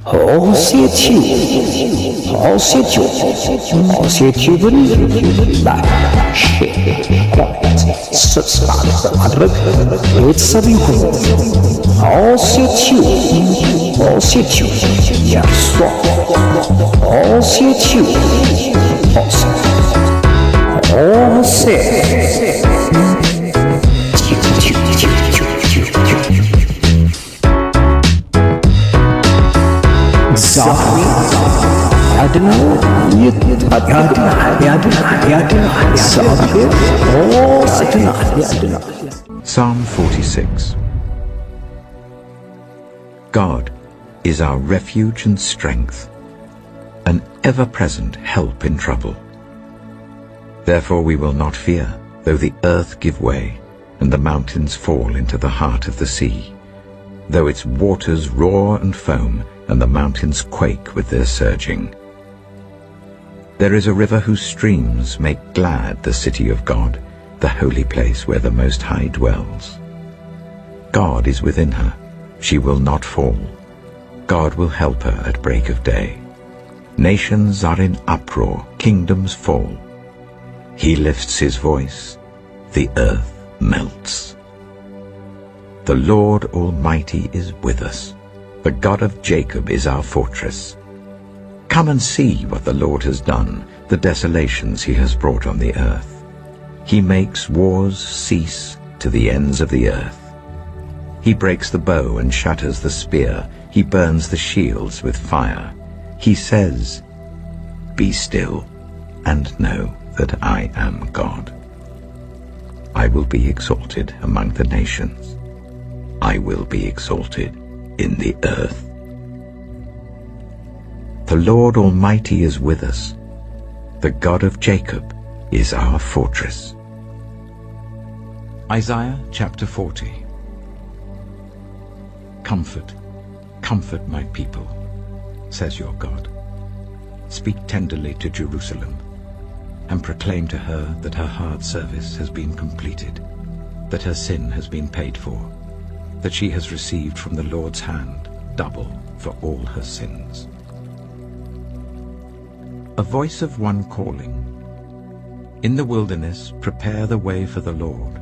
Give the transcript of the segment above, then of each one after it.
好些酒，好些酒，好些酒本来是怪是啥的有此灵魂，好些酒，好些酒，呀爽，好些酒，好些，好些，酒。Psalm 46. God is our refuge and strength, an ever-present help in trouble. Therefore we will not fear, though the earth give way, and the mountains fall into the heart of the sea, though its waters roar and foam, and the mountains quake with their surging. There is a river whose streams make glad the city of God, the holy place where the Most High dwells. God is within her, she will not fall. God will help her at break of day. Nations are in uproar, kingdoms fall. He lifts his voice, the earth melts. The Lord Almighty is with us. The God of Jacob is our fortress. Come and see what the Lord has done, the desolations he has brought on the earth. He makes wars cease to the ends of the earth. He breaks the bow and shatters the spear. He burns the shields with fire. He says, "Be still and know that I am God. I will be exalted among the nations. I will be exalted in the earth." The Lord Almighty is with us. The God of Jacob is our fortress. Isaiah chapter 40. Comfort, comfort my people, says your God. Speak tenderly to Jerusalem, and proclaim to her that her hard service has been completed, that her sin has been paid for, that she has received from the Lord's hand double for all her sins. A voice of one calling, "In the wilderness prepare the way for the Lord.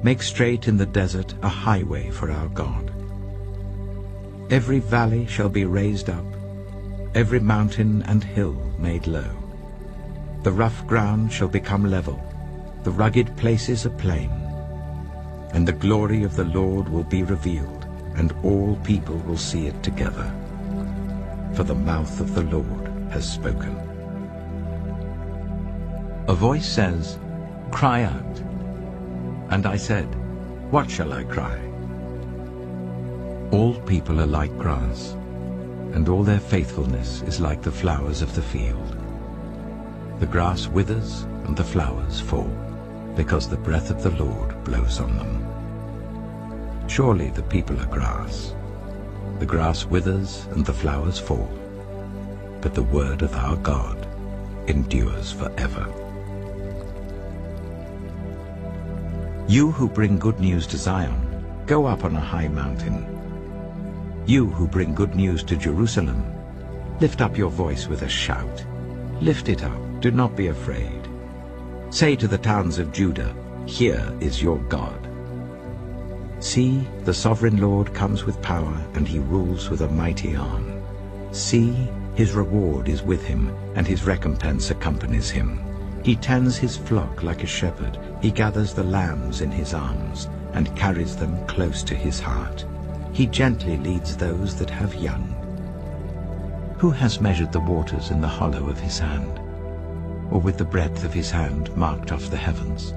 Make straight in the desert a highway for our God. Every valley shall be raised up, every mountain and hill made low. The rough ground shall become level, the rugged places a plain. And the glory of the Lord will be revealed, and all people will see it together. For the mouth of the Lord has spoken." A voice says, "Cry out." And I said, "What shall I cry?" All people are like grass, and all their faithfulness is like the flowers of the field. The grass withers and the flowers fall, because the breath of the Lord blows on them. Surely the people are grass. The grass withers and the flowers fall, but the word of our God endures forever. You who bring good news to Zion, go up on a high mountain. You who bring good news to Jerusalem, lift up your voice with a shout. Lift it up, do not be afraid. Say to the towns of Judah, "Here is your God." See, the sovereign Lord comes with power, and he rules with a mighty arm. See, his reward is with him, and his recompense accompanies him. He tends his flock like a shepherd. He gathers the lambs in his arms, and carries them close to his heart. He gently leads those that have young. Who has measured the waters in the hollow of his hand, or with the breadth of his hand marked off the heavens?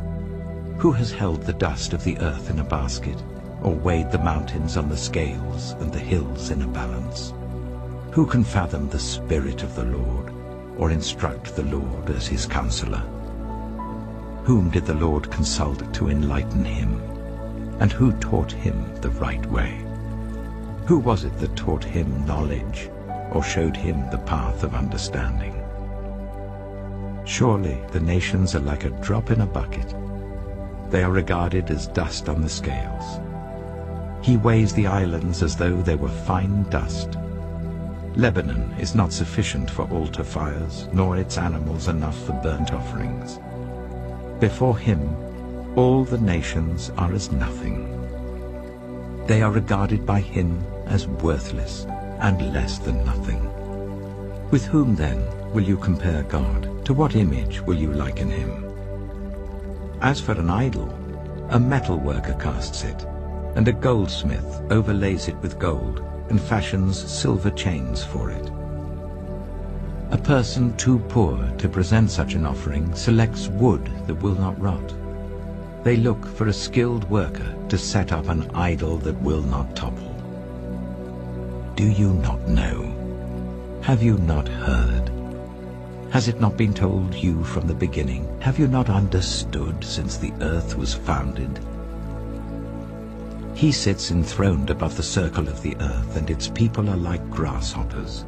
Who has held the dust of the earth in a basket, or weighed the mountains on the scales and the hills in a balance? Who can fathom the Spirit of the Lord, or instruct the Lord as his counselor? Whom did the Lord consult to enlighten him? And who taught him the right way? Who was it that taught him knowledge, or showed him the path of understanding? Surely the nations are like a drop in a bucket. They are regarded as dust on the scales. He weighs the islands as though they were fine dust. Lebanon is not sufficient for altar fires, nor its animals enough for burnt offerings. Before him, all the nations are as nothing. They are regarded by him as worthless and less than nothing. With whom, then, will you compare God? To what image will you liken him? As for an idol, a metal worker casts it, and a goldsmith overlays it with gold and fashions silver chains for it. A person too poor to present such an offering selects wood that will not rot. They look for a skilled worker to set up an idol that will not topple. Do you not know? Have you not heard? Has it not been told you from the beginning? Have you not understood since the earth was founded? He sits enthroned above the circle of the earth, and its people are like grasshoppers.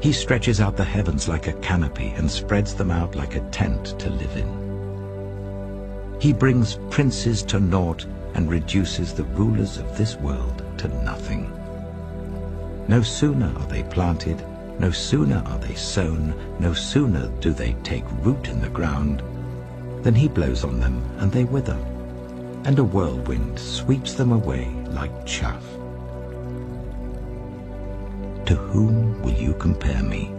He stretches out the heavens like a canopy and spreads them out like a tent to live in. He brings princes to naught and reduces the rulers of this world to nothing. No sooner are they planted, no sooner are they sown, no sooner do they take root in the ground, than he blows on them and they wither, and a whirlwind sweeps them away like chaff. To whom will you compare me,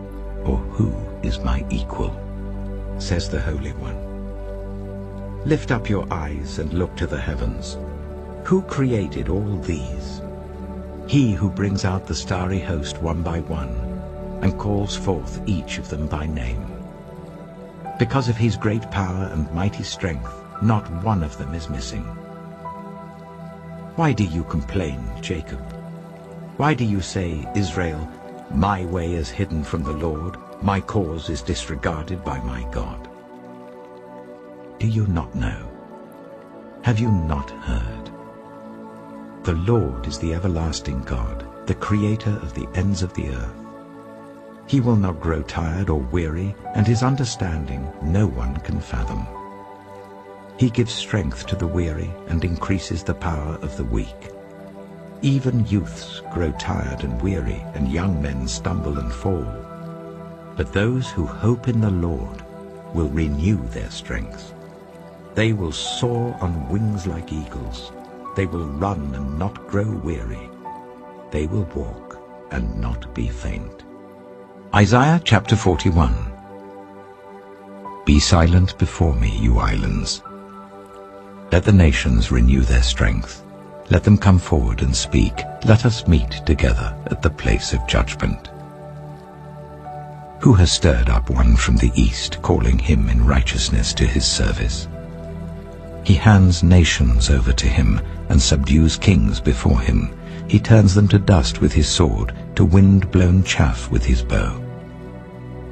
or who is my equal? Says the Holy One. Lift up your eyes and look to the heavens. Who created all these? He who brings out the starry host one by one, and calls forth each of them by name. Because of his great power and mighty strength, not one of them is missing. Why do you complain, Jacob? Why do you say, Israel, my way is hidden from the Lord, my cause is disregarded by my God? Do you not know? Have you not heard? The Lord is the everlasting God, the creator of the ends of the earth. He will not grow tired or weary, and his understanding no one can fathom. He gives strength to the weary and increases the power of the weak. Even youths grow tired and weary, and young men stumble and fall. But those who hope in the Lord will renew their strength. They will soar on wings like eagles. They will run and not grow weary. They will walk and not be faint. Isaiah chapter 41. Be silent before me, you islands. Let the nations renew their strength. Let them come forward and speak. Let us meet together at the place of judgment. Who has stirred up one from the east, calling him in righteousness to his service? He hands nations over to him and subdues kings before him. He turns them to dust with his sword, to wind-blown chaff with his bow.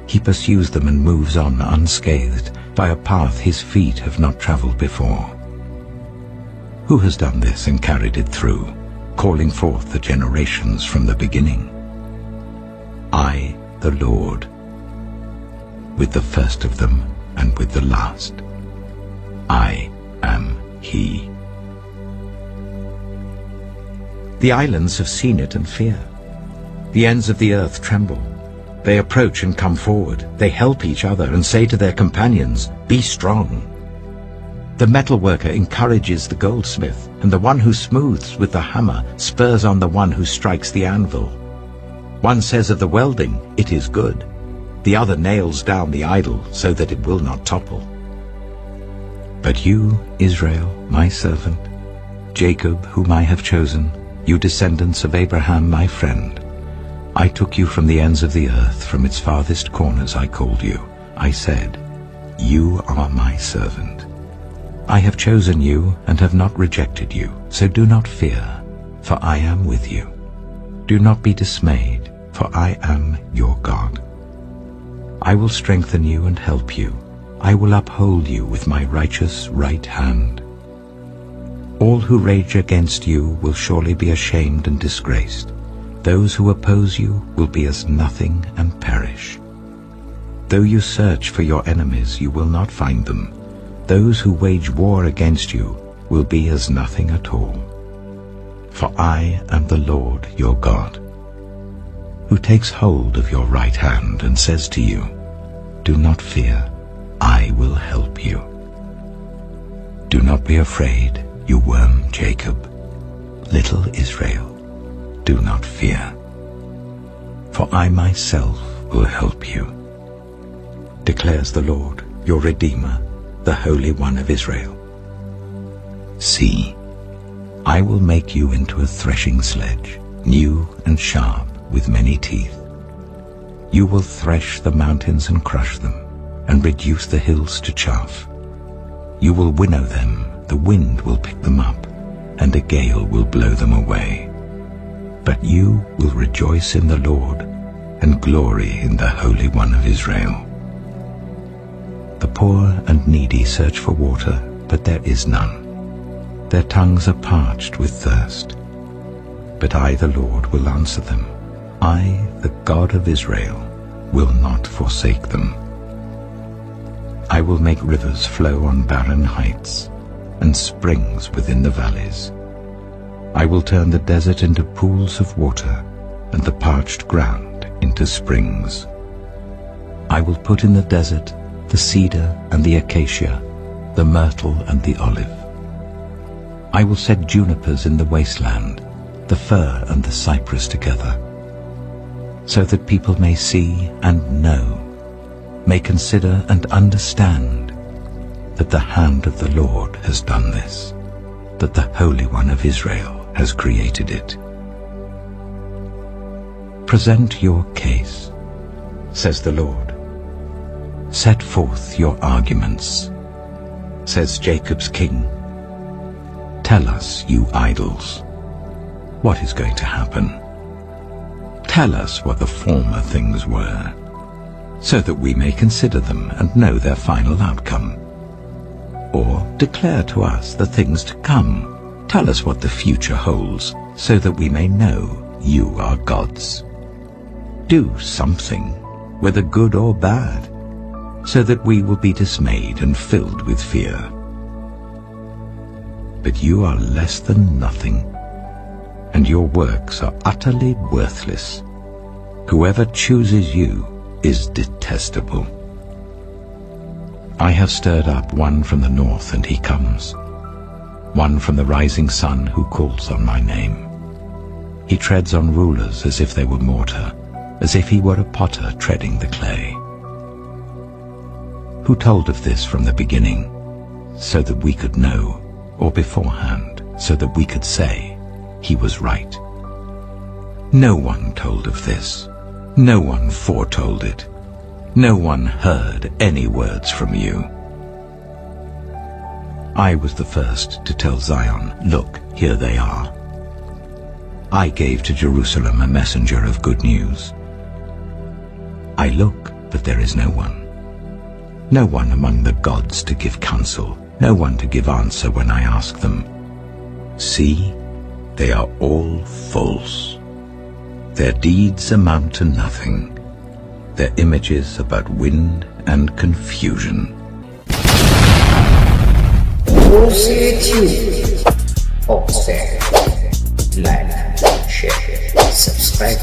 He pursues them and moves on unscathed, by a path his feet have not traveled before. Who has done this and carried it through, calling forth the generations from the beginning? I, the Lord, with the first of them and with the last. I am he. The islands have seen it and fear. The ends of the earth tremble. They approach and come forward. They help each other and say to their companions, "Be strong." The metalworker encourages the goldsmith, and the one who smooths with the hammer spurs on the one who strikes the anvil. One says of the welding, "It is good." The other nails down the idol so that it will not topple. But you, Israel, my servant, Jacob, whom I have chosen, you descendants of Abraham, my friend, I took you from the ends of the earth, from its farthest corners I called you. I said, "You are my servant." I have chosen you and have not rejected you, so do not fear, for I am with you. Do not be dismayed, for I am your God. I will strengthen you and help you. I will uphold you with my righteous right hand. All who rage against you will surely be ashamed and disgraced. Those who oppose you will be as nothing and perish. Though you search for your enemies, you will not find them. Those who wage war against you will be as nothing at all. For I am the Lord your God, who takes hold of your right hand and says to you, do not fear, I will help you. Do not be afraid, you worm Jacob, little Israel, do not fear. For I myself will help you, declares the Lord, your Redeemer, the Holy One of Israel. See, I will make you into a threshing sledge, new and sharp, with many teeth. You will thresh the mountains and crush them, and reduce the hills to chaff. You will winnow them, the wind will pick them up, and a gale will blow them away. But you will rejoice in the Lord, and glory in the Holy One of Israel. The poor and needy search for water, but there is none. Their tongues are parched with thirst. But I, the Lord, will answer them. I, the God of Israel, will not forsake them. I will make rivers flow on barren heights, and springs within the valleys. I will turn the desert into pools of water, and the parched ground into springs. I will put in the desert the cedar and the acacia, the myrtle and the olive. I will set junipers in the wasteland, the fir and the cypress together, so that people may see and know, may consider and understand that the hand of the Lord has done this, that the Holy One of Israel has created it. Present your case, says the Lord. Set forth your arguments, says Jacob's king. Tell us, you idols, what is going to happen. Tell us what the former things were, so that we may consider them and know their final outcome. Or declare to us the things to come. Tell us what the future holds, so that we may know you are gods. Do something, whether good or bad, so that we will be dismayed and filled with fear. But you are less than nothing, and your works are utterly worthless. Whoever chooses you is detestable. I have stirred up one from the north, and he comes, one from the rising sun who calls on my name. He treads on rulers as if they were mortar, as if he were a potter treading the clay. Who told of this from the beginning, so that we could know, or beforehand, so that we could say, he was right? No one told of this. No one foretold it. No one heard any words from you. I was the first to tell Zion, look, here they are. I gave to Jerusalem a messenger of good news. I look, but there is no one. No one among the gods to give counsel, no one to give answer when I ask them. See, they are all false. Their deeds amount to nothing. Their images are but wind and confusion. Like, share, subscribe,